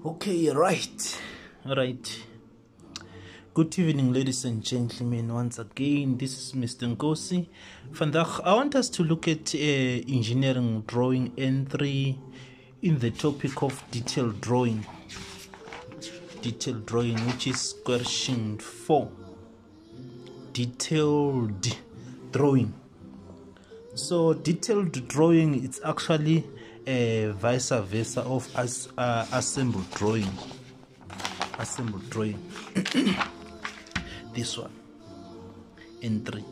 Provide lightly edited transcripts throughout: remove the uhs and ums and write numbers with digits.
Okay, right. All right. Good evening, ladies and gentlemen. Once again, this is Mr. Nkosi. Vandaag, I want us to look at engineering drawing N3 in the topic of detailed drawing. Detailed drawing, which is question 4. Detailed drawing. So, detailed drawing, it's actually vice versa of assembled drawing. Assembled drawing. This one N3.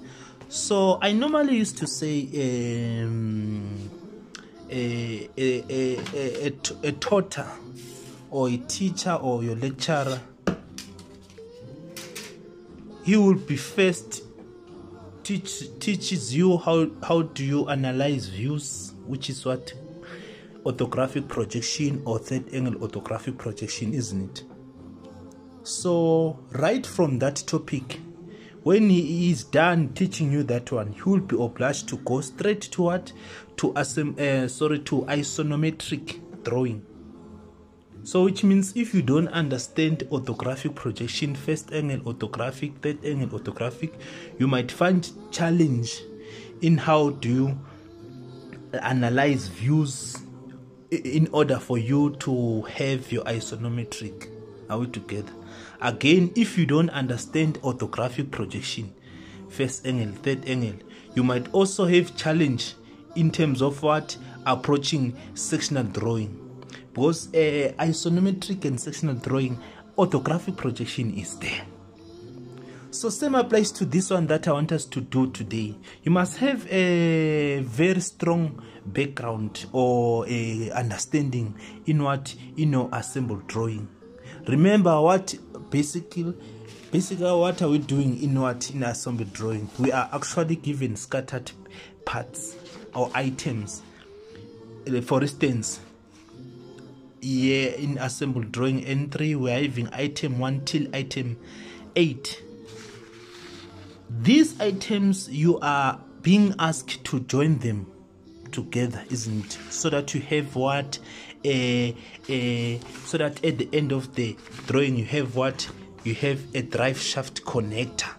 So I normally used to say a tutor or a teacher or your lecturer, he will be first teaches you how do you analyze views, which is what orthographic projection or third angle orthographic projection, isn't it? So right from that topic, when he is done teaching you that one, he will be obliged to go straight to what? To isometric drawing. So which means if you don't understand orthographic projection, first angle orthographic, third angle orthographic, you might find challenge in how do you analyze views in order for you to have your isometric. Are we together? Again, if you don't understand orthographic projection, first angle, third angle, you might also have challenge in terms of what? Approaching sectional drawing. Because isometric and sectional drawing, orthographic projection is there. So same applies to this one that I want us to do today. You must have a very strong background or a understanding in what? In your assembled drawing. Remember what basically what are we doing in assembled drawing? We are actually given scattered parts or items. For instance, here in assembled drawing N3, we are having item 1 till item 8. These items, you are being asked to join them together, isn't it? So that you have what? So that at the end of the drawing you have what? You have a drive shaft connector.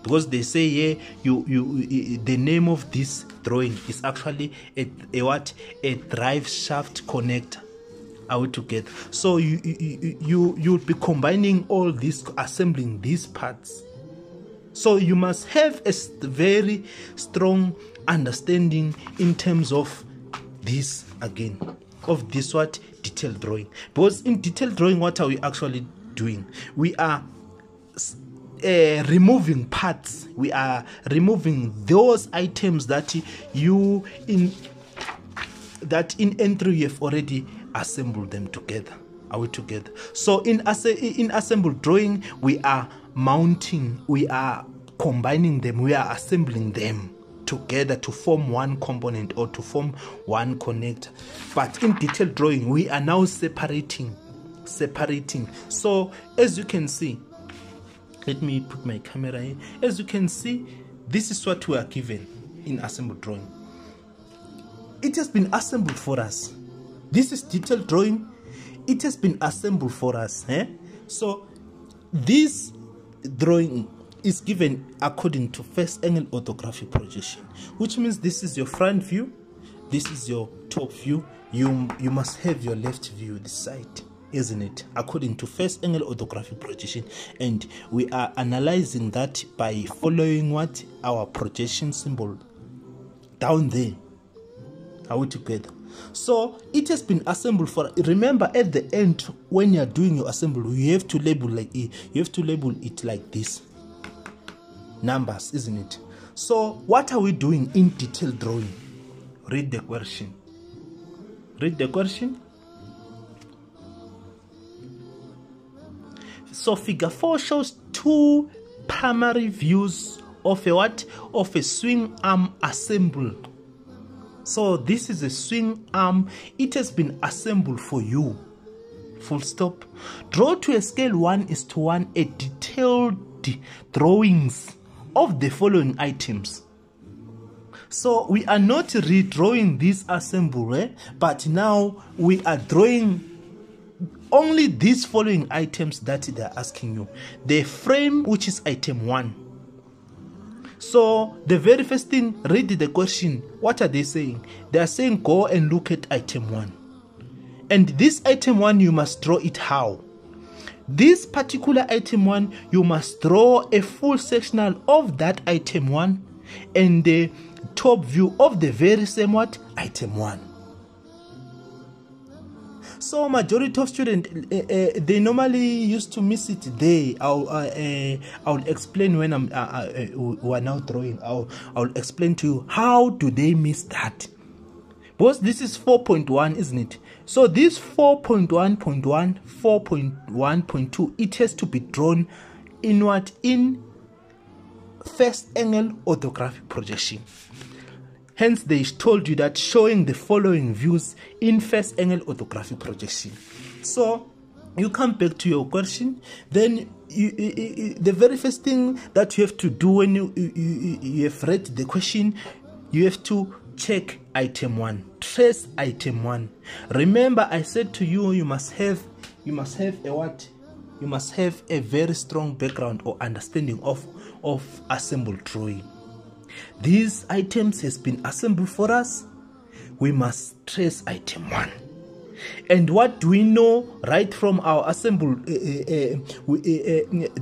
Because they say here, the name of this drawing is actually a drive shaft connector. Are we together? So you'll be combining all this, assembling these parts. So you must have a very strong understanding in terms of this again, of this what? Detailed drawing. Because in detailed drawing, what are we actually doing? We are removing parts. We are removing those items that in N3 you have already assembled them together. Are we together? So in assembled drawing, we are mounting, we are combining them, we are assembling them together to form one component or to form one connector. But in detailed drawing, we are now separating. So as you can see, let me put my camera in. As you can see, this is what we are given in assembled drawing. It has been assembled for us. This is detailed drawing. It has been assembled for us. So this drawing is given according to first angle orthographic projection, which means this is your front view, this is your top view. You must have your left view, this side, isn't it? According to first angle orthographic projection, and we are analyzing that by following what? Our projection symbol down there. Are we together? So it has been assembled for. Remember, at the end, when you are doing your assembly, you have to label it like this. Numbers, isn't it? So what are we doing in detailed drawing? Read the question. Read the question. So figure 4 shows two primary views of a what? Of a swing arm assembled. So this is a swing arm. It has been assembled for you. Full stop. Draw to a scale 1:1 a detailed drawings of the following items. So we are not redrawing this assembly, but now we are drawing only these following items that they're asking you. The frame, which is item 1. So the very first thing, read the question. What are they saying? They are saying go and look at item 1. And this item 1, you must draw it how? This particular item 1, you must draw a full sectional of that item 1 and the top view of the very same what? Item 1. So majority of students, they normally used to miss it there. I'll explain when we're now drawing. I'll explain to you how do they miss that. Because this is 4.1, isn't it? So this 4.1.1, 4.1.2, it has to be drawn in what? In first angle orthographic projection. Hence, they told you that showing the following views in first angle orthographic projection. So, you come back to your question. Then, the very first thing that you have to do when you have read the question, you have to check item 1. Trace item 1. Remember, I said to you, you must have a what? You must have a very strong background or understanding of assembled drawing. These items has been assembled for us. We must trace item 1. And what do we know right from our assembled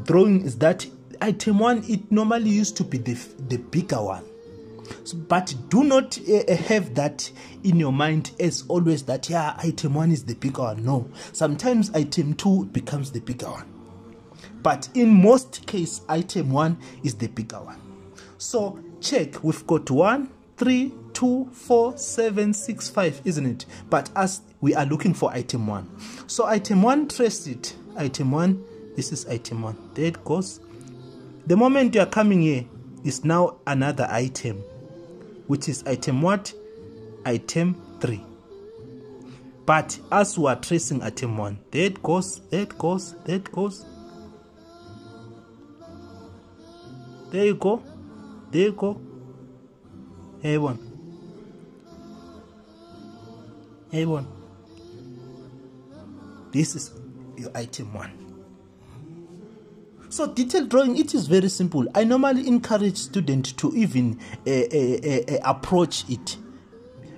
drawing is that item 1, it normally used to be the bigger one. So, but do not have that in your mind as always that, yeah, item 1 is the bigger one. No. Sometimes item 2 becomes the bigger one. But in most cases, item 1 is the bigger one. So, check. We've got 1, 3, 2, 4, 7, 6, 5, isn't it? But as we are looking for item 1. So, item 1, trace it. Item 1, this is item 1. There it goes. The moment you are coming here, is now another item, which is item what? Item 3. But as we are tracing item 1, there it goes, there it goes, there it goes. There you go. There you go. A1. A1. This is your item 1. So detailed drawing, it is very simple. I normally encourage students to even approach it,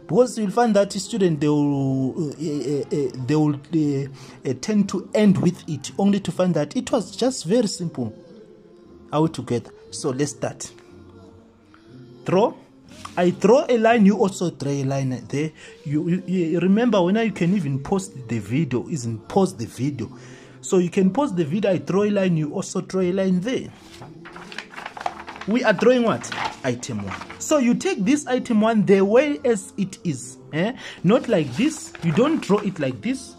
because you'll find that students they will tend to end with it, only to find that it was just very simple. Are we together? So let's start. Draw. I draw a line, you also draw a line there. You remember when you can even post the video, isn't pause the video. So you can pause the video, I draw a line, you also draw a line there. We are drawing what? Item 1. So you take this item 1 the way as it is. Not like this. You don't draw it like this.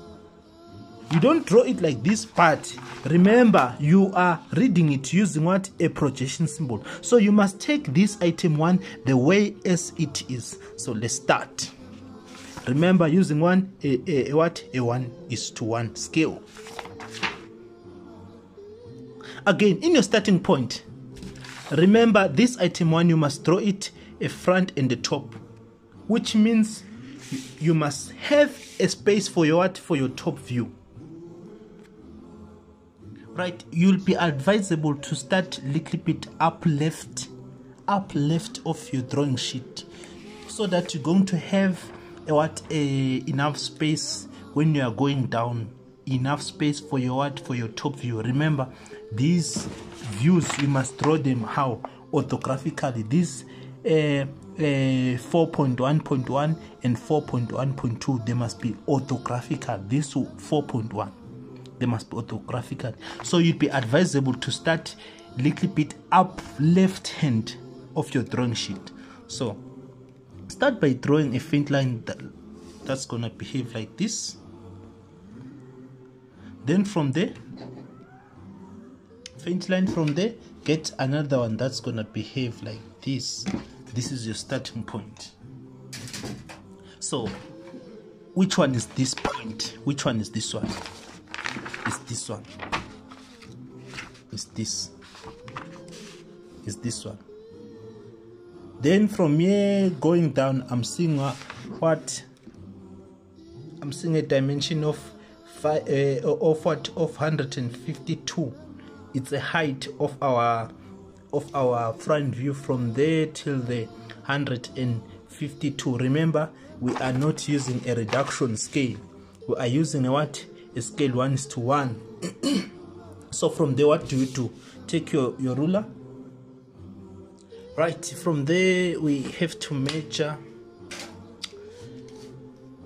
You don't draw it like this, but remember, you are reading it using what? A projection symbol. So you must take this item 1 the way as it is. So let's start. Remember, using what? A 1:1 scale. Again, in your starting point, remember this item 1, you must draw it a front and the top, which means you must have a space for your what? For your top view. Right, you'll be advisable to start a little bit up left of your drawing sheet, so that you're going to have enough space when you are going down, enough space for your what? For your top view. Remember, these views you must draw them how? Orthographically. These 4.1.1 and 4.1.2, they must be orthographical. This 4.1, they must be orthographical. So you'd be advisable to start a little bit up left hand of your drawing sheet. So start by drawing a faint line that's gonna behave like this. Then from there, faint line from there, get another one that's gonna behave like this. This is your starting point. So which one is this point? Which one is this one? It's this one. It's this. It's this one. Then from here going down, I'm seeing what? I'm seeing a dimension of 152. It's a height of our front view from there till the 152. Remember, we are not using a reduction scale. We are using a what? A scale 1:1. So from there, what do? Take your ruler. Right, from there we have to measure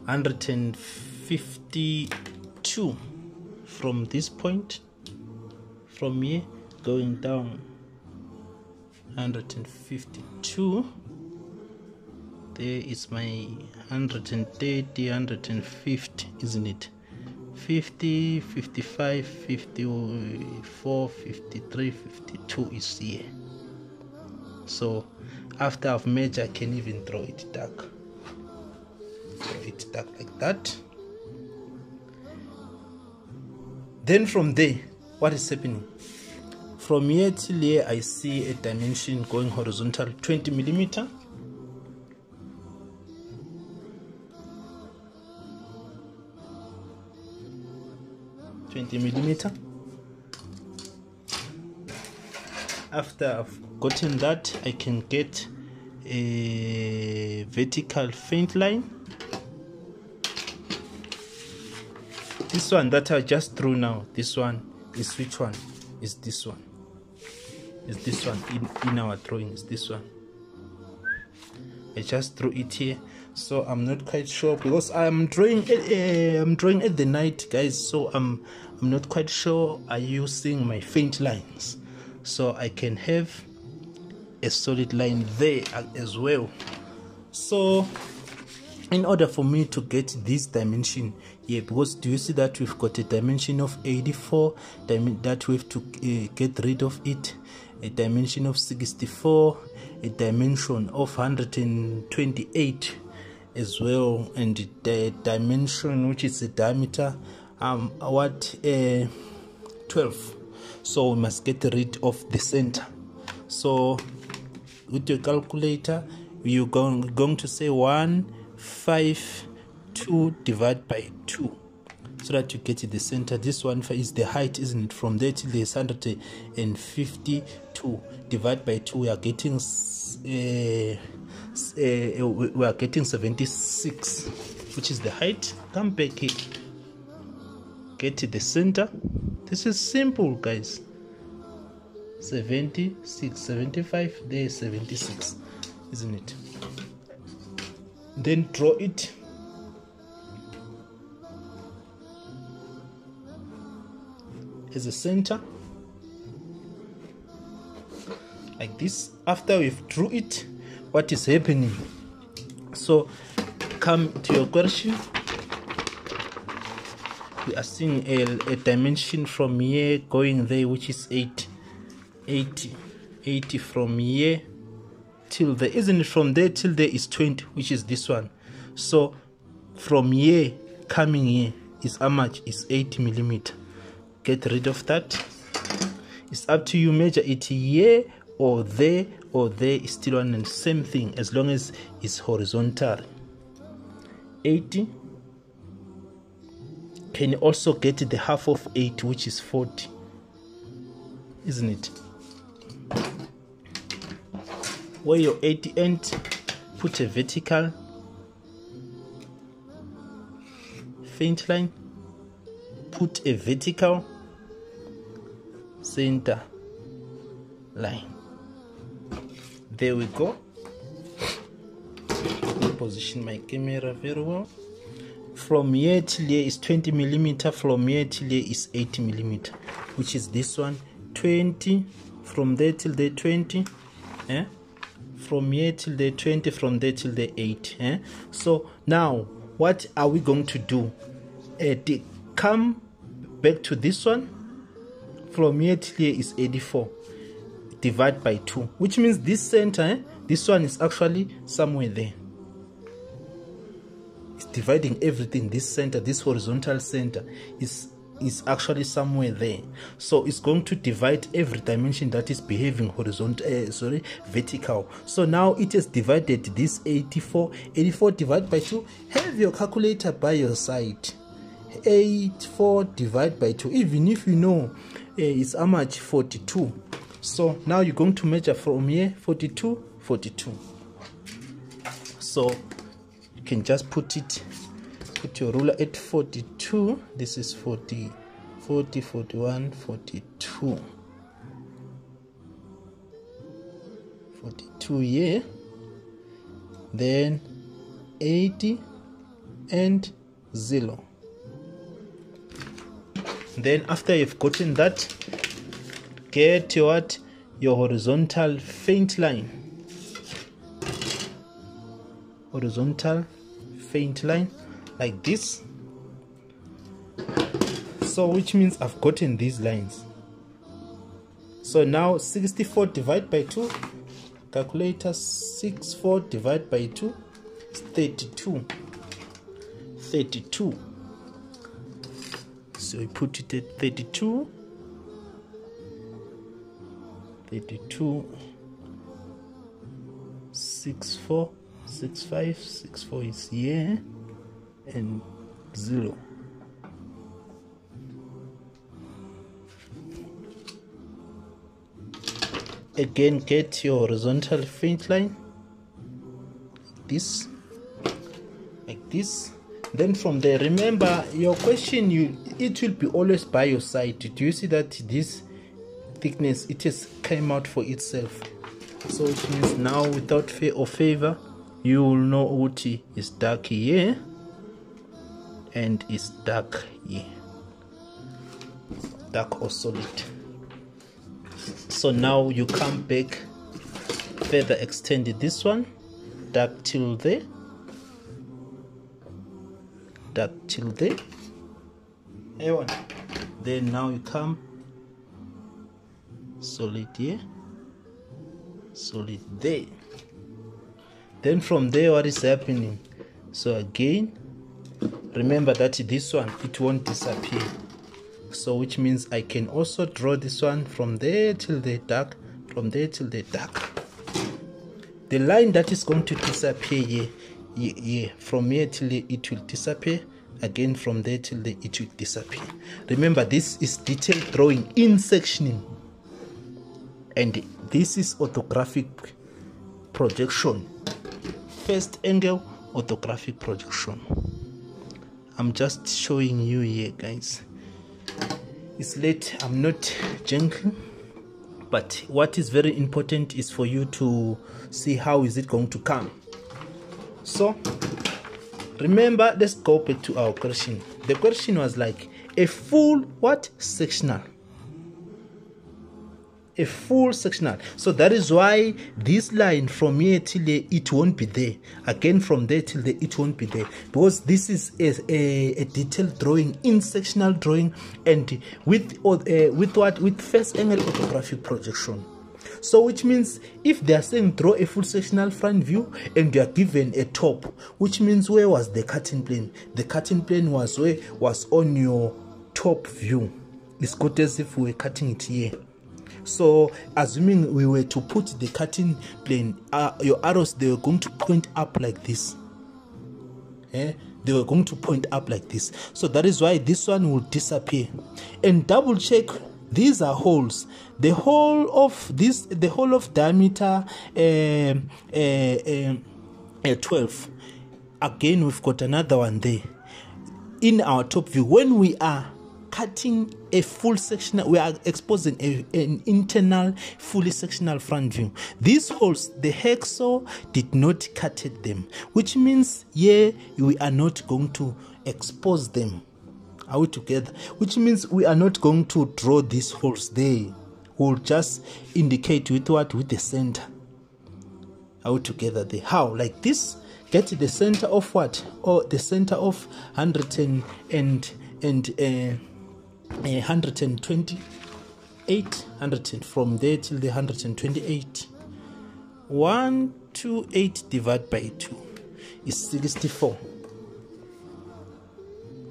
152 from this point, from here going down 152. There is my 130, 150, isn't it? 50, 55, 54, 53, 52 is here. So after I've measured, I can even draw it dark. Draw it dark like that. Then from there, what is happening? From here till here, I see a dimension going horizontal, 20 millimeter. After I've gotten that, I can get a vertical faint line. This one that I just drew now, this one is which one? Is this one? Is this one in our drawing? Is this one? I just drew it here, so I'm not quite sure because I'm drawing at the night, guys. So I'm not quite sure. Are you seeing my faint lines? So I can have a solid line there as well. So in order for me to get this dimension here, because do you see that we've got a dimension of 84 that we have to get rid of it, a dimension of 64, a dimension of 128 as well, and the dimension which is the diameter 12. So we must get rid of the center. So with your calculator, you're going to say 152 divided by 2, so that you get the center. This one is the height, isn't it? From there till there's 152 divided by 2, we are getting 76, which is the height. Come back here, get the center. This is simple, guys. 76, 75, there is 76, isn't it? Then draw it. As a center, like this. After we've drew it, what is happening? So come to your question. We are seeing a dimension from here going there, which is 80 from here till there, isn't it? From there till there is 20, which is this one. So from here coming here is how much? Is 80 millimeter. Get rid of that. It's up to you. Measure it here or there is still one and same thing, as long as it's horizontal. 80. Can you also get the half of 80, which is 40, isn't it? Where your 80 ends, put a vertical faint line, put a vertical center line. There we go. Position my camera very well. From here till here is 20 millimeter. From here till here is 80 millimeter, which is this one. 20 from there till there 20. From here till there 20. From there till there 8. So now what are we going to do? Come back to this one. From here till here is 84. Divide by 2, which means this center, this one is actually somewhere there. It's dividing everything. This center, this horizontal center is actually somewhere there. So it's going to divide every dimension that is behaving horizontal, vertical. So now it has divided this 84 divided by 2. Have your calculator by your side. 84 divided by 2, even if you know it's how much, 42. So now you're going to measure from here, 42, 42. So you can just put your ruler at 42. This is 40, 41, 42. 42 here. Then 80 and 0. Then after you've gotten that, get your horizontal faint line. Horizontal faint line like this. So which means I've gotten these lines. So now 64 divided by 2, calculator, 64 divided by 2 is 32. 32. So we put it at 32. 32. 64. 65. 64 is here. And 0. Again, get your horizontal faint line like this. Then from there, remember your question, it will be always by your side. Do you see that this thickness, it has came out for itself? So it means now without fear or favor, you will know what is dark here and is dark here, dark or solid. So now you come back, further extend this one, dark till there, dark till there. Then now you come solid here, solid there. Then from there, what is happening? So again, remember that this one, it won't disappear. So which means I can also draw this one from there till the dark, from there till the dark. The line that is going to disappear here, from here till it will disappear. Again from there till it will disappear. Remember, this is detailed drawing in sectioning, and this is orthographic projection. First angle orthographic projection. I'm just showing you here, guys. It's late, I'm not janking, but what is very important is for you to see how is it going to come. So remember, let's go back to our question. The question was like a full what? Sectional. A full sectional. So that is why this line from here till there, it won't be there. Again from there till there, it won't be there, because this is a detailed drawing, in sectional drawing, and with what? With first angle orthographic projection. So which means if they are saying draw a full sectional front view and you are given a top, which means where was the cutting plane? The cutting plane was on your top view. It's good as if we were cutting it here. So assuming we were to put the cutting plane, your arrows, they were going to point up like this. They were going to point up like this. So that is why this one will disappear. And double check, these are holes. The whole of diameter 12. Again, we've got another one there in our top view. When we are cutting a full sectional, we are exposing an internal fully sectional front view. These holes, the hacksaw did not cut at them, which means here we are not going to expose them. Are we together? Which means we are not going to draw these holes there. We'll just indicate with what? With the center. Are we together there? How? Like this. Get the center of what? Or the center of 128, from there till the 128. 128 divided by 2 is 64.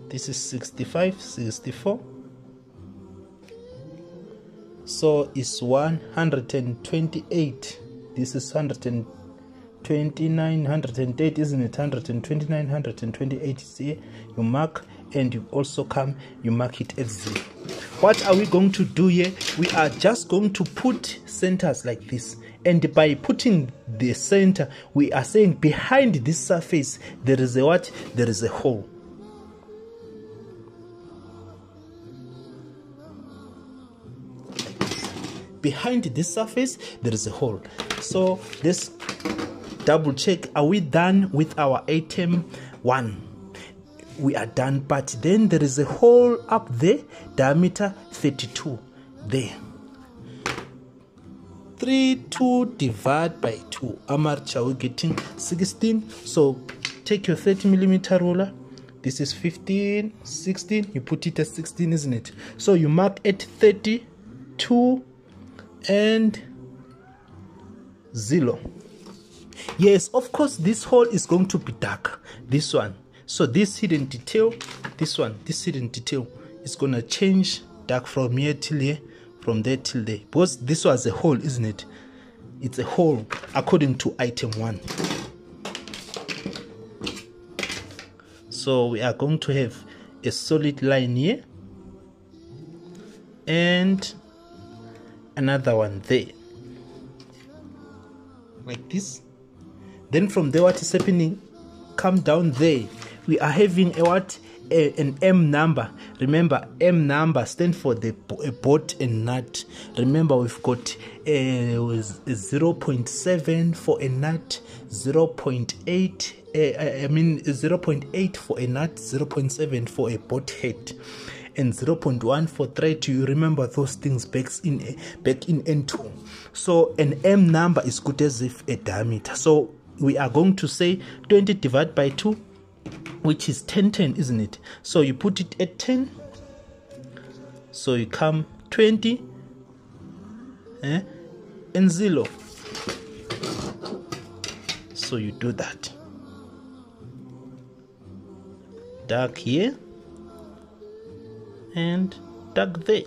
This is 65, 64. So it's 128. This is 129, 108, isn't it? 129, 128 is here. You mark and you also come, you mark it as 0. What are we going to do here? We are just going to put centers like this, and by putting the center, we are saying behind this surface there is a what? There is a hole. Behind this surface there is a hole. So let's double check. Are we done with our item 1? We are done, but then there is a hole up there, diameter 32 there. 32 divided by 2, Amarcha, we're getting 16. So take your 30mm ruler. This is 15, 16. You put it at 16, isn't it? So you mark at 32 and 0. Yes, of course, this hole is going to be dark. This one. So this hidden detail, this one, this hidden detail is going to change dark from here till here, from there till there. Because this was a hole, isn't it? It's a hole according to item 1. So we are going to have a solid line here and another one there. Like this. Then from there, what is happening? Come down there. We are having a what? An M number. Remember, M number stands for the bolt and nut. Remember, we've got 0.7 for a nut, 0.8. 0.8 for a nut, 0.7 for a bolt head, and 0.1 for thread. You remember those things back in N2. So an M number is good as if a diameter. So we are going to say 20 divided by 2, which is 10, isn't it? So you put it at 10. So you come 20 and 0. So you do that. Dark here and dark there.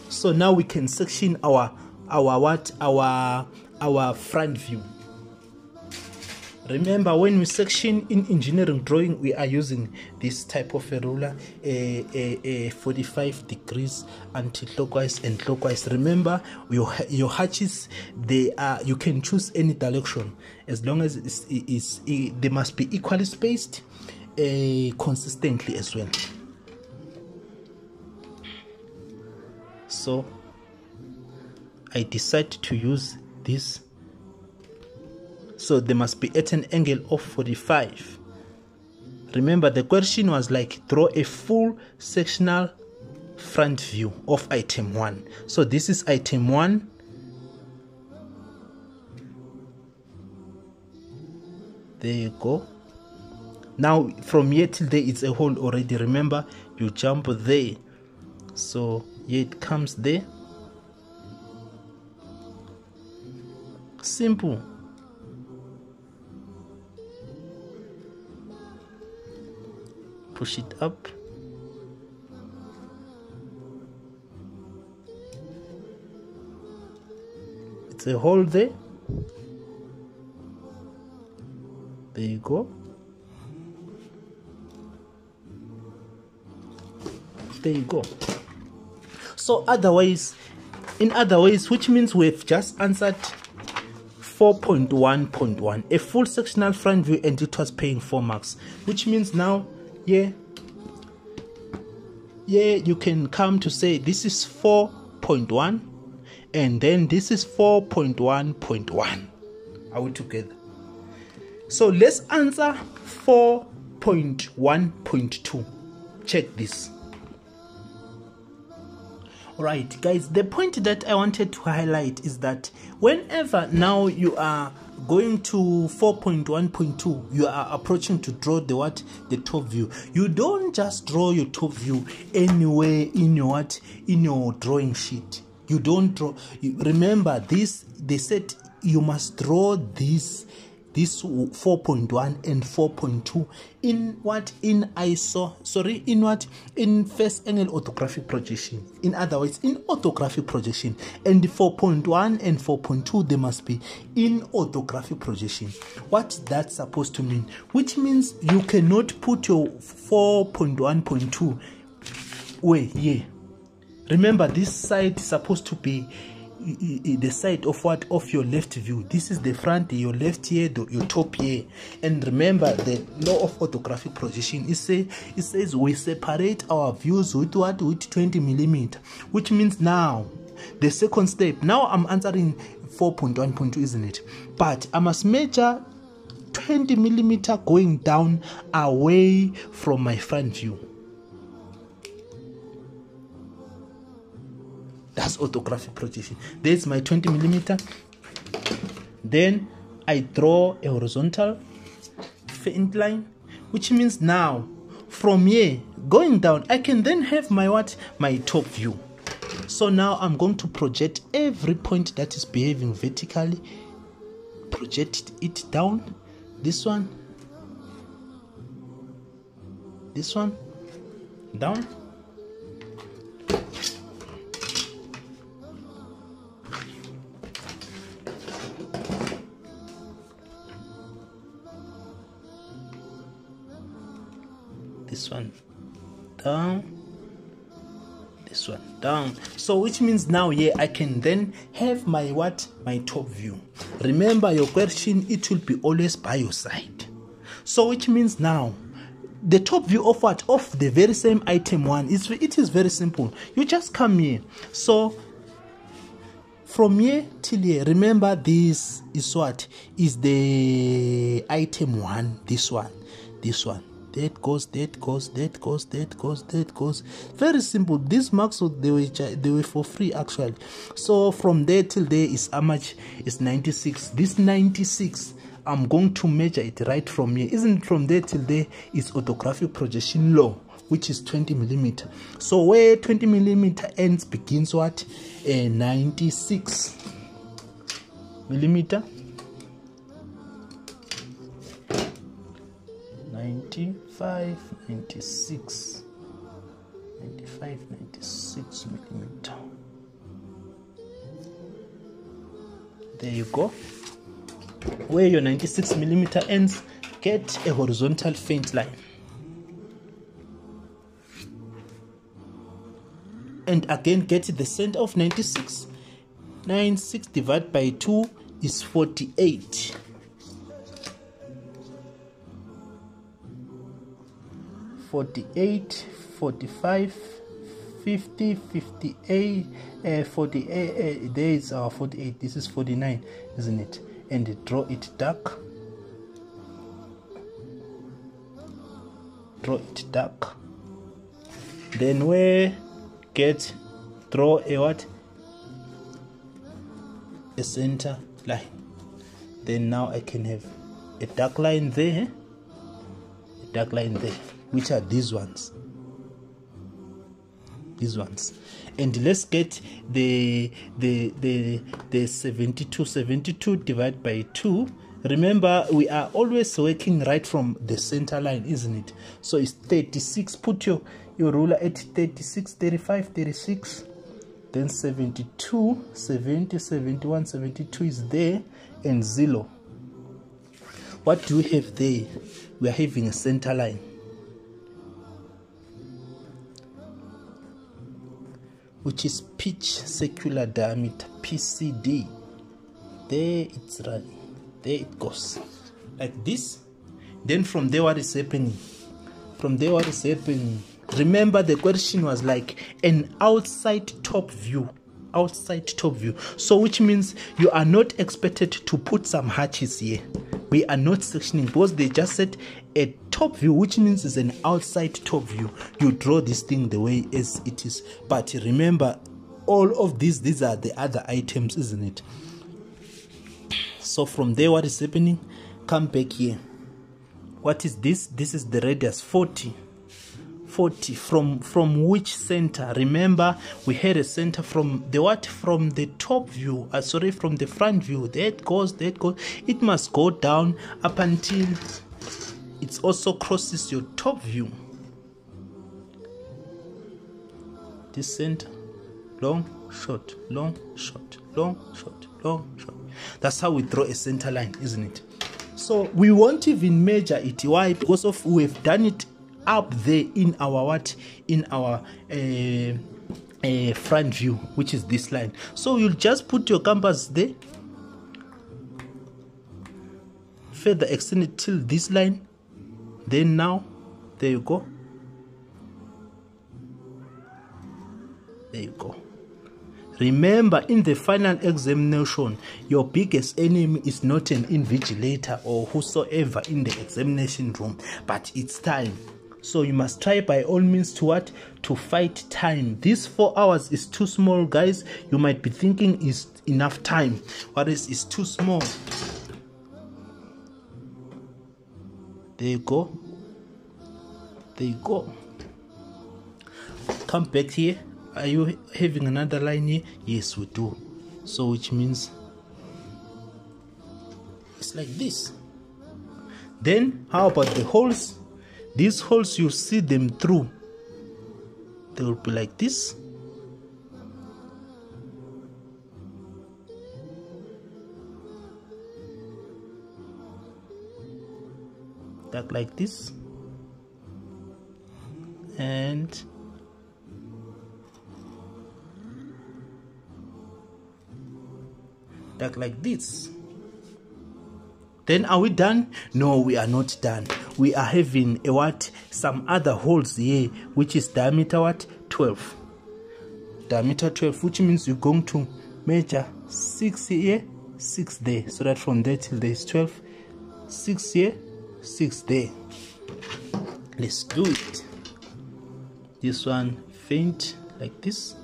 So now we can section our front view. Remember, when we section in engineering drawing, we are using this type of a ruler, a 45 degrees anti-clockwise and clockwise. Remember, your hatches, they are, you can choose any direction as long as they must be equally spaced, consistently as well. So I decided to use this. So they must be at an angle of 45. Remember, the question was like, draw a full sectional front view of item 1. So this is item 1. There you go. Now from here till there it's a hole already. Remember, you jump there. So here it comes there. Simple. Push it up. It's a hole there. There you go. There you go. So in other ways, which means we've just answered 4.1.1, a full sectional front view, and it was paying 4 marks, which means now you can come to say this is 4.1 and then this is 4.1.1. Are we together? So let's answer 4.1.2. check this. Alright guys, the point that I wanted to highlight is that whenever now you are going to 4.1.2, you are approaching to draw the top view. You don't just draw your top view anywhere in your drawing sheet. You don't draw. Remember this, they said you must draw this this 4.1 and 4.2 in what? In first angle orthographic projection. In other words, in orthographic projection. And the 4.1 and 4.2, they must be in orthographic projection. What's that supposed to mean? Which means you cannot put your 4.1.2 way here. Remember, this side is supposed to be the side of what? Of your left view. This is the front, your left here, your top here. And remember, the law of orthographic projection it says we separate our views with what? With 20 millimeter, which means now the second step. Now I'm answering 4.1.2, isn't it? But I must measure 20 millimeter going down away from my front view. That's orthographic projection. There's my 20 millimeter. Then I draw a horizontal faint line, which means now from here going down, I can then have my what? My top view. So now I'm going to project every point that is behaving vertically. Project it down. This one down. This one down, this one down. So which means now here I can then have my what? My top view. Remember your question, it will be always by your side. So which means now the top view of what? Of the very same item 1. It is very simple. You just come here. So from here till here, remember this is what? Is the item 1. This one. That goes. Very simple. These marks, they were for free actually. So from there till there is how much? Is 96. This 96, I'm going to measure it right from here. Isn't from there till there is orthographic projection law, which is 20 millimeter. So where 20 millimeter ends begins what? 96 millimeter. 95, 96 millimeter. There you go. Where your 96 millimeter ends, get a horizontal faint line. And again, get the center of 96. 96 divided by 2 is 48. 48, 45, 50, 58, 48, there is our 48, this is 49, isn't it? And draw it dark. Then where draw a what? A center line. Then now I can have a dark line there, which are these ones. And let's get the 72 divided by 2. Remember, we are always working right from the center line, isn't it? So it's 36. Put your ruler at 36, 35, 36. Then 72, 70, 71, 72 is there, and 0. What do we have there? We are having a center line. Which is pitch circular diameter, PCD. There it's running. There it goes. Like this. Then from there, what is happening? Remember, the question was like an outside top view. So which means you are not expected to put some hatches here. We are not sectioning because they just said a top view, which means it's an outside top view. You draw this thing the way as it is. But remember, all of these are the other items, isn't it? So from there, what is happening? Come back here. What is this? This is the radius 40 40 from which center? Remember, we had a center from the what? From the top view, sorry, from the front view. There it goes, there it goes. It must go down up until it also crosses your top view. This center, long, short, long, short, long, short, long, short. That's how we draw a center line, isn't it? So we won't even measure it. Why? Because of we've done it up there in our what? In our front view, which is this line. So you'll just put your compass there, further extend it till this line. Then now, there you go. There you go. Remember, in the final examination, your biggest enemy is not an invigilator or whosoever in the examination room, but it's time. So you must try by all means to what? To fight time. This 4 hours is too small, guys. You might be thinking is enough time. What is too small? There you go. There you go. Come back here. Are you having another line here? Yes, we do. So which means it's like this. Then how about the holes? These holes, you see them through. They will be like this. Like this. And like this. Then are we done? No, we are not done. We are having a what? Some other holes here, which is diameter what? 12. Diameter 12, which means you're going to measure 6 here, 6 there. So that from there till there is 12. 6 here, 6 there. Let's do it. This one faint like this.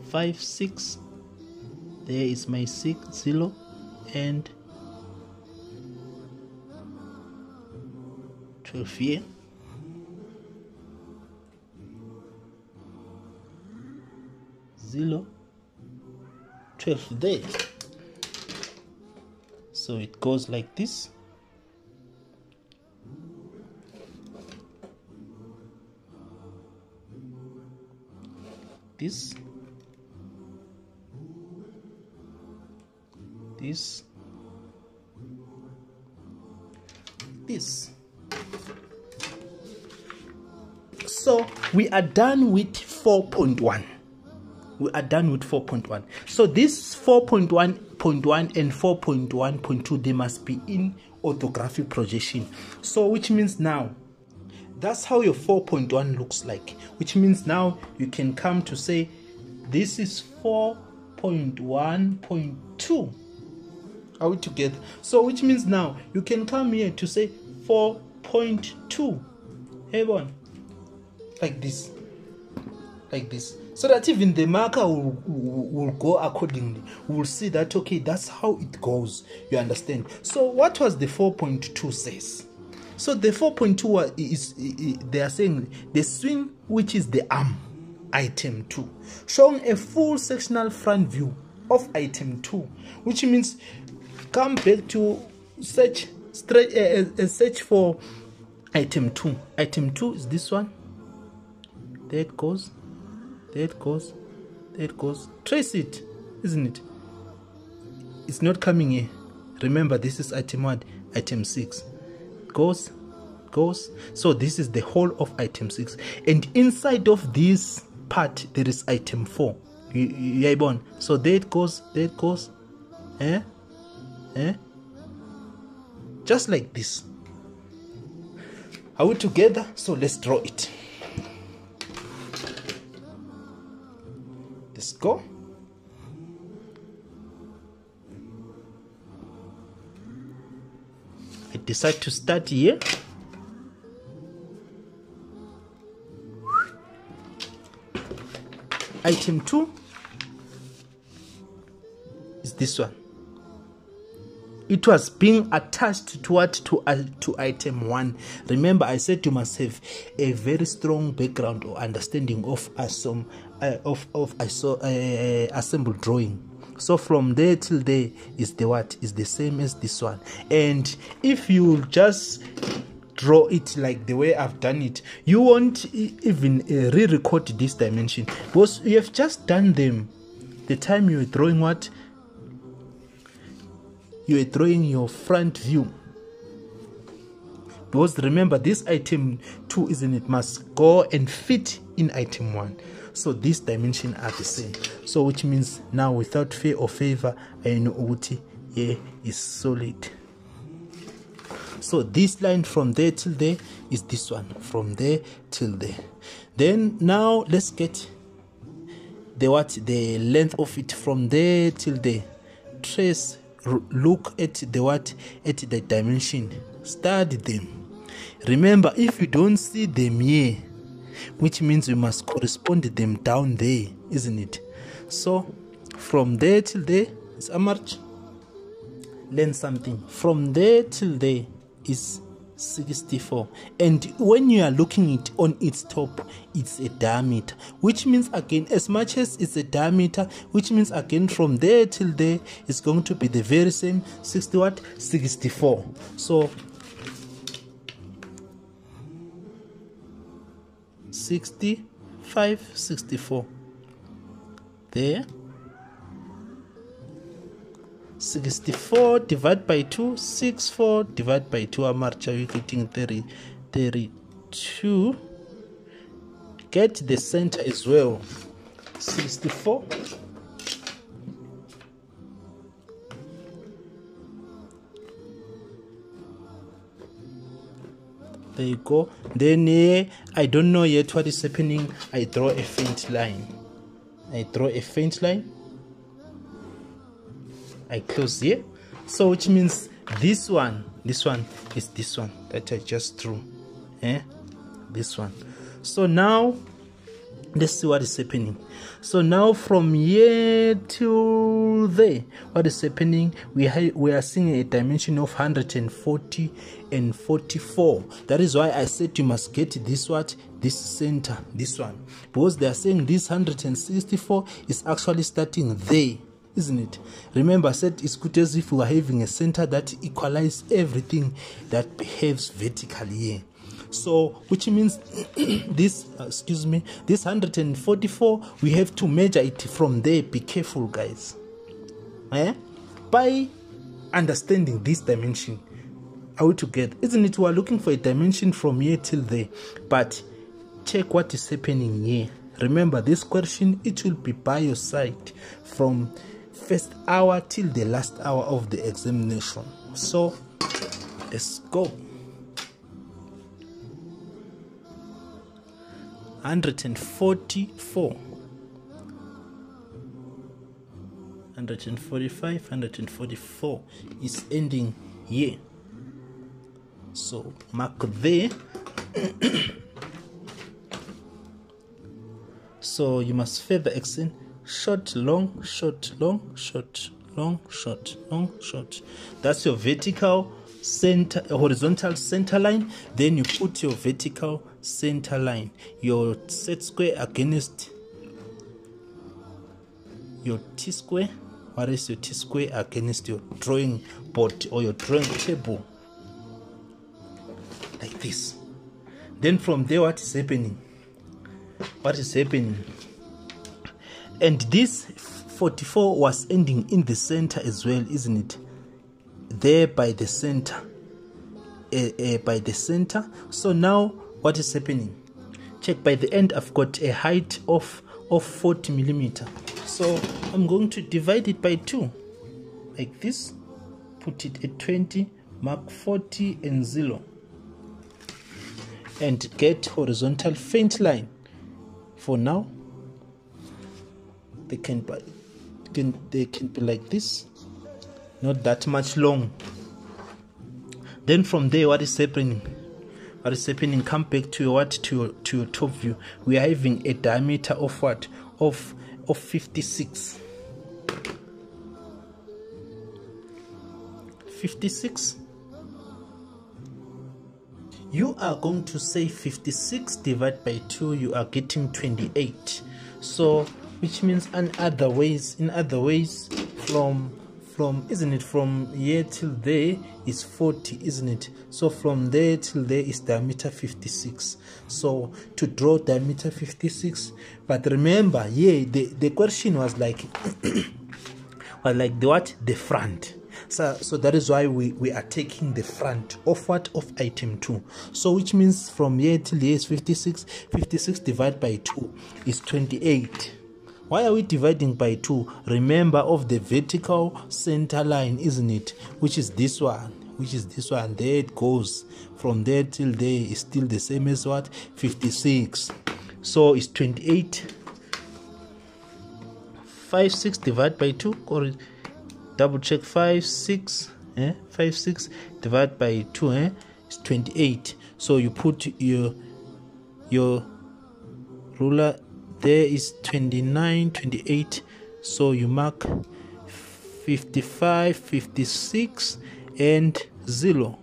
5, 6. There is my 6, 0, and 12 here. Zero, 12 there. So it goes like this. This. This. So we are done with 4.1. We are done with 4.1. So this 4.1.1 and 4.1.2, they must be in orthographic projection. So which means now, that's how your 4.1 looks like. Which means now you can come to say, this is 4.1.2. Are we together? So which means now you can come here to say 4.2. Hey, one. Like this. Like this. So that even the marker will go accordingly. We will see that, okay, that's how it goes. You understand? So what was the 4.2 says? So the 4.2 is, they are saying the swing, which is the arm, item 2, showing a full sectional front view of item 2, which means come back to search for item 2. Item 2 is this one. There it goes. There it goes. There it goes. Trace it, isn't it? It's not coming here. Remember, this is item 1, item 6. Goes. So this is the whole of item 6. And inside of this part, there is item 4. So there it goes. There it goes. Just like this. Are we together? So let's draw it. Let's go. I decide to start here. Item 2 is this one. it was being attached to what? To item 1. Remember, I said you must have a very strong background or understanding of assemble drawing. So from there till there is the what? Is the same as this one. And if you just draw it like the way I've done it, you won't even re-record this dimension, because you have just done them the time you were drawing what? You are drawing your front view. Because remember, this item 2, isn't it, must go and fit in item 1. So these dimensions are the same. So which means now, without fear or favor, I know Uti here is solid. So this line from there till there is this one, from there till there. Then now let's get the length of it from there till there. Trace, look at the dimension, study them. Remember, if you don't see them here, which means we must correspond them down there, isn't it? So from there till there is how much? Learn something. From there till there is 64, and when you are looking it on its top, it's a diameter, which means again, as much as it's a diameter, which means again from there till there is going to be the very same 64. So 65, 64 there. 64 divided by 2, 64 divided by 2, Amarcha, you're getting 32. Get the center as well. 64. There you go. Then here, I don't know yet what is happening. I draw a faint line. I close here. So which means this one is this one that I just drew. This one. So now let's see what is happening. So now from here to there, what is happening? We are seeing a dimension of 140 and 44. That is why I said you must get this this center, this one, because they are saying this 164 is actually starting there, isn't it? Remember, I said it's good as if we are having a center that equalizes everything that behaves vertically here. So which means this this 144, we have to measure it from there. Be careful, guys, by understanding this dimension. Are we together? Isn't it? We are looking for a dimension from here till there, but check what is happening here. Remember, this question, it will be by your side from first hour till the last hour of the examination. So let's go. 144, 145, 144 is ending here. So mark there. So you must further extend short, long, short, long, short, long, short, long, short. That's your vertical center, horizontal center line. Then you put your vertical center line, your set square against your T square. What is your T square against your drawing board or your drawing table, like this. Then from there, what is happening? And this 44 was ending in the center as well, isn't it? There by the center, by the center. So now what is happening? Check, by the end I've got a height of 40 millimeter. So I'm going to divide it by 2 like this, put it at 20, mark 40 and 0, and get horizontal faint line. For now they can be like this, not that much long. Then from there, what is happening? Come back to your to your top view. We are having a diameter of what? Of 56. 56. You are going to say 56 divided by 2, you are getting 28. So which means in other ways from isn't it, from here till there is 40, isn't it? So from there till there is diameter 56. So to draw diameter 56, but remember, yeah, the question was like was like the front. So that is why we are taking the front of what? Of item 2. So which means from here till here is 56. 56 divided by 2 is 28. Why are we dividing by 2? Remember of the vertical center line, isn't it? Which is this one. There it goes. From there till there is still the same as what? 56. So it's 28. 56 divided by 2. Or double check 56. 56 divided by 2. It's 28. So you put your ruler. There is 29, 28, so you mark 55, 56 and 0.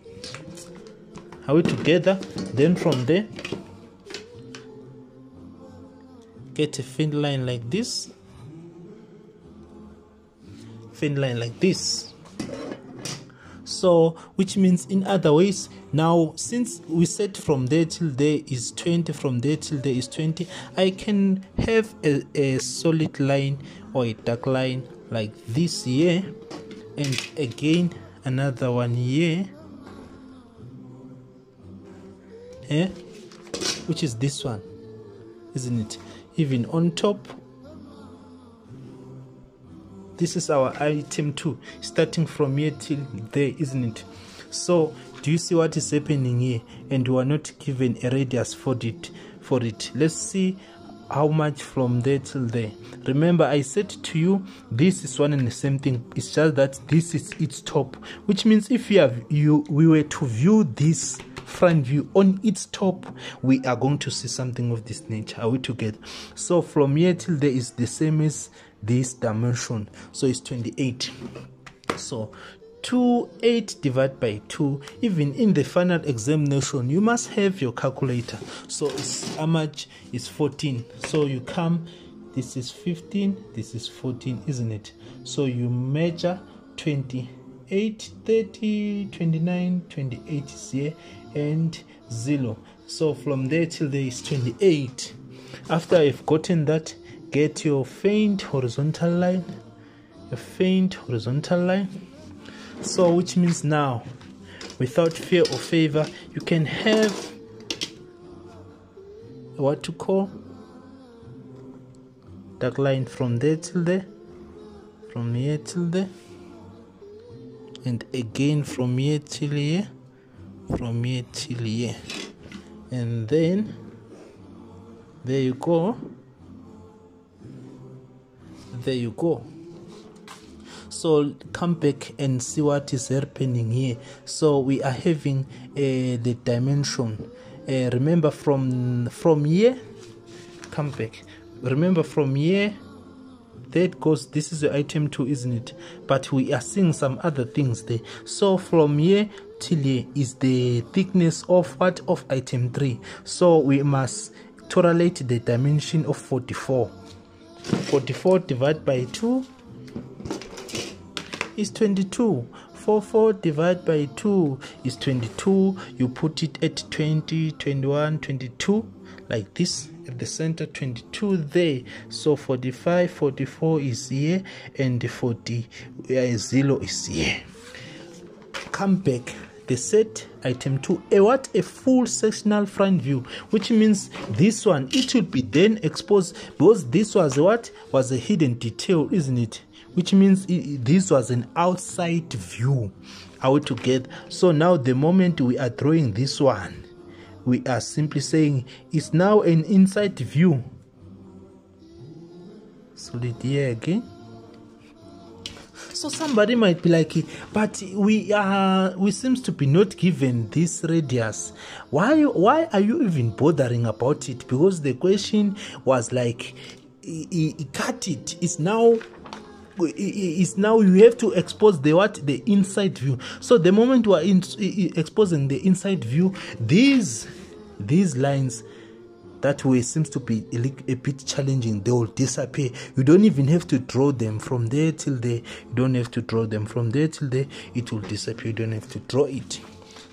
Are we together? Then from there get a thin line like this, so which means in other ways, now since we said from there till there is 20, from there till there is 20, I can have a solid line or a dark line like this here, and again another one here, which is this one, isn't it? Even on top, this is our item 2, starting from here till there, isn't it? So do you see what is happening here? And we are not given a radius for it. Let's see how much from there till there. Remember, I said to you, this is one and the same thing. It's just that this is its top, which means if we were to view this front view on its top, we are going to see something of this nature. Are we together? So from here till there is the same as this dimension, so it's 28. So 28 divided by 2, even in the final examination you must have your calculator. So it's how much? Is 14. So you come, this is 15, this is 14, isn't it? So you measure 28, 30, 29, 28 is here, and 0. So from there till there is 28. After I've gotten that, get your faint horizontal line, so which means now, without fear or favor, you can have what to call dark line from there till there, from here till there, and again from here till here, from here till here, and then there you go. So come back and see what is happening here. So we are having the dimension. Remember from here, come back. Remember from here, there it goes. This is the item 2, isn't it? But we are seeing some other things there. So from here till here is the thickness of what? Of item 3. So we must correlate the dimension of 44. 44 divided by 2 is 22. 44 divided by 2 is 22. You put it at 20, 21, 22, like this at the center, 22 there. So 45, 44 is here, and 40 0 is here. Come back. They set item 2 a full sectional front view, which means this one, it will be then exposed, because this was was a hidden detail, isn't it? Which means this was an outside view. Are we together? So now the moment we are drawing this one, we are simply saying it's now an inside view. Solid here again. So somebody might be like, but we seems to be not given this radius. Why are you even bothering about it? Because the question was like, he cut it. It's now is now you have to expose the inside view. So the moment you are exposing the inside view, these lines that way seems to be a bit challenging, they will disappear. You don't even have to draw them from there till there. You don't have to draw them from there till there. It will disappear. You don't have to draw it.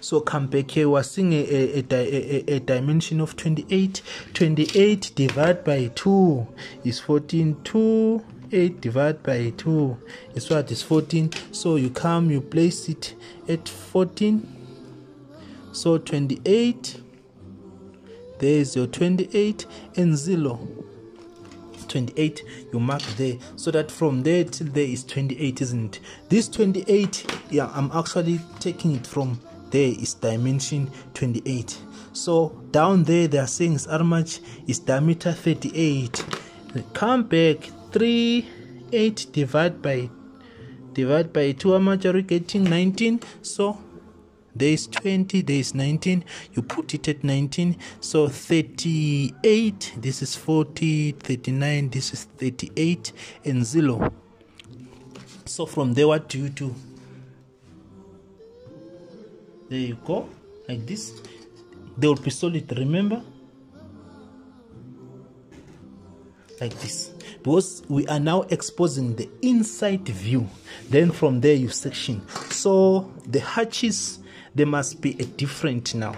So come back here. We're seeing a dimension of 28. 28 divided by 2 is 14. 2. 8 divided by 2 is what? Is 14. So you come, you place it at 14. So 28. There is your 28 and 0. 28 you mark there, so that from there till there is 28, isn't it? This 28, yeah, I'm actually taking it from there is dimension 28. So down there they are saying is how much is diameter 38. Come back, 8 divided by 2, how much are we getting? 19. So there is 20, there is 19, you put it at 19. So 38, this is 40, 39, this is 38 and 0. So from there, what do you do? There you go, like this. They will be solid, remember, like this, because we are now exposing the inside view. Then from there you section. So the hatches, they must be different now.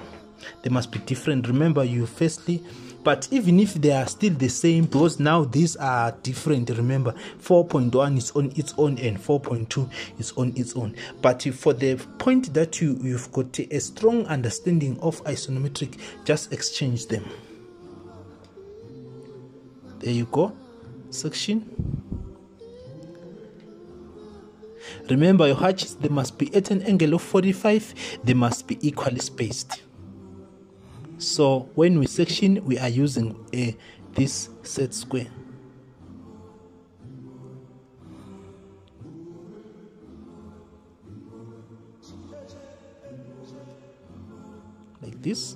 They must be different. Remember, you firstly, but even if they are still the same, because now these are different. Remember, 4.1 is on its own and 4.2 is on its own. But for the point that you've got a strong understanding of isonometric, just exchange them. There you go, section. Remember, your hatches, they must be at an angle of 45. They must be equally spaced. So when we section, we are using this set square. Like this.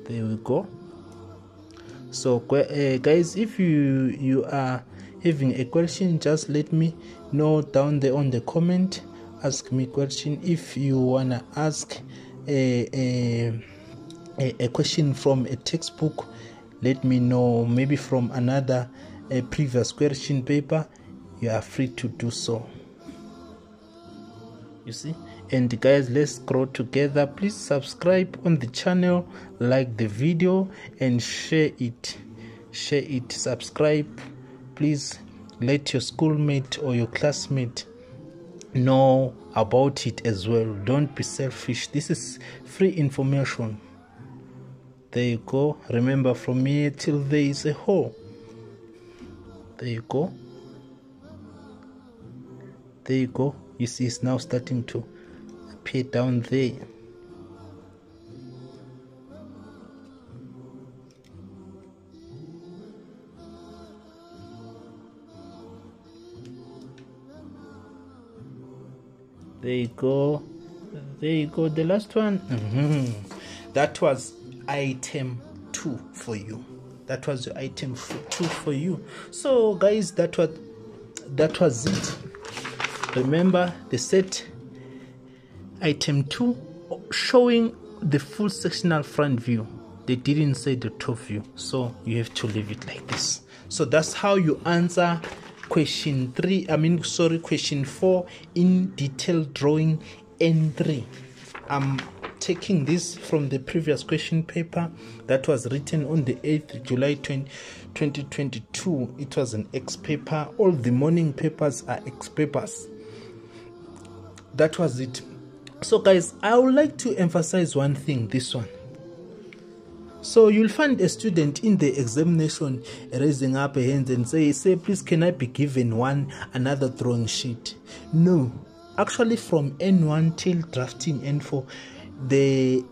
There we go. So guys, if you are having a question, just let me know down there on the comment. Ask me question. If you wanna ask a question from a textbook, let me know. Maybe from another previous question paper, you are free to do so. You see. And guys, let's grow together. Please subscribe on the channel, like the video and share it. Subscribe. Please let your schoolmate or your classmate know about it as well. Don't be selfish. This is free information. There you go. Remember, from here till there is a hole. There you go. There you go. You see, it's now starting to appear down there. There you go. There you go. The last one. That was item 2 for you. That was your item 2 for you. So guys, that was it. Remember the set item 2 showing the full sectional front view. They didn't say the top view, so you have to leave it like this. So that's how you answer question 4 in detailed drawing N3. I'm taking this from the previous question paper that was written on the 8th July 2022. It was an X paper. All the morning papers are X papers. That was it. So guys, I would like to emphasize one thing, this one. So you'll find a student in the examination raising up a hand and say, please, can I be given another drawing sheet? No, actually from N1 till drafting N4, the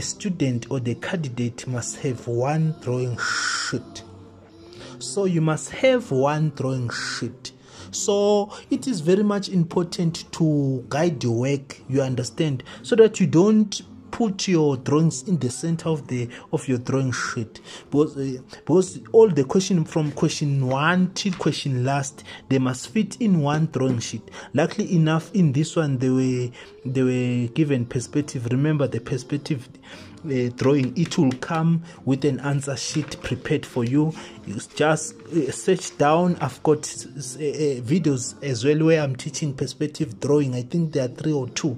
student or the candidate must have one drawing sheet. So you must have one drawing sheet. So it is very much important to guide your work, you understand, so that you don't put your drawings in the center of your drawing sheet, because all the question from question 1 till question last, they must fit in one drawing sheet. Luckily enough, in this one they were given perspective. Remember the perspective drawing, it will come with an answer sheet prepared for you. You just search down. I've got videos as well where I'm teaching perspective drawing. I think there are 3 or 2.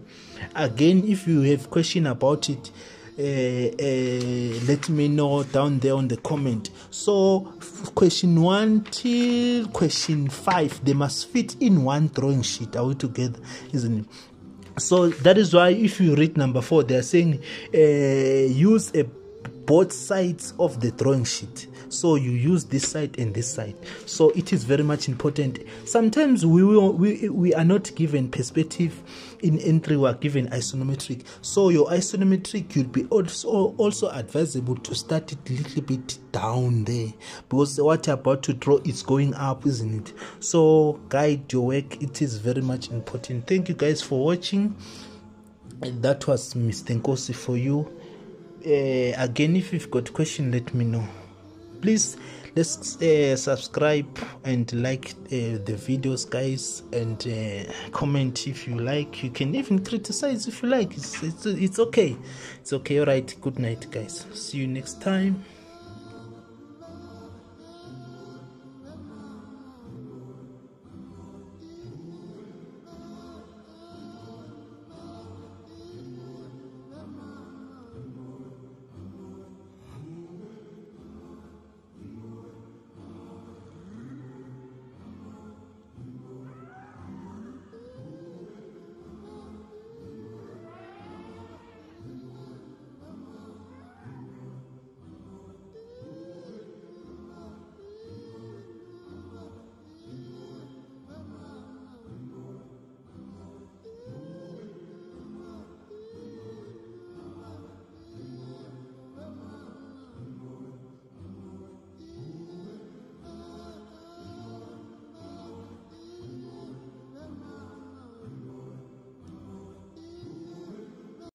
Again, if you have question about it, let me know down there on the comment. So question 1 till question 5, they must fit in one drawing sheet. Are we together, isn't it? So that is why if you read number 4, they are saying use both sides of the drawing sheet. So you use this side and this side. So it is very much important. Sometimes we are not given perspective in entry, we are given isometric. So your isometric will be also advisable to start it a little bit down there, because what you're about to draw is going up, isn't it? So guide your work. It is very much important. Thank you guys for watching. That was Mr. Nkosi for you. Again, if you've got question, let me know. Please, let's subscribe and like the videos, guys, and comment if you like. You can even criticize if you like. It's okay. It's okay. All right. Good night, guys. See you next time.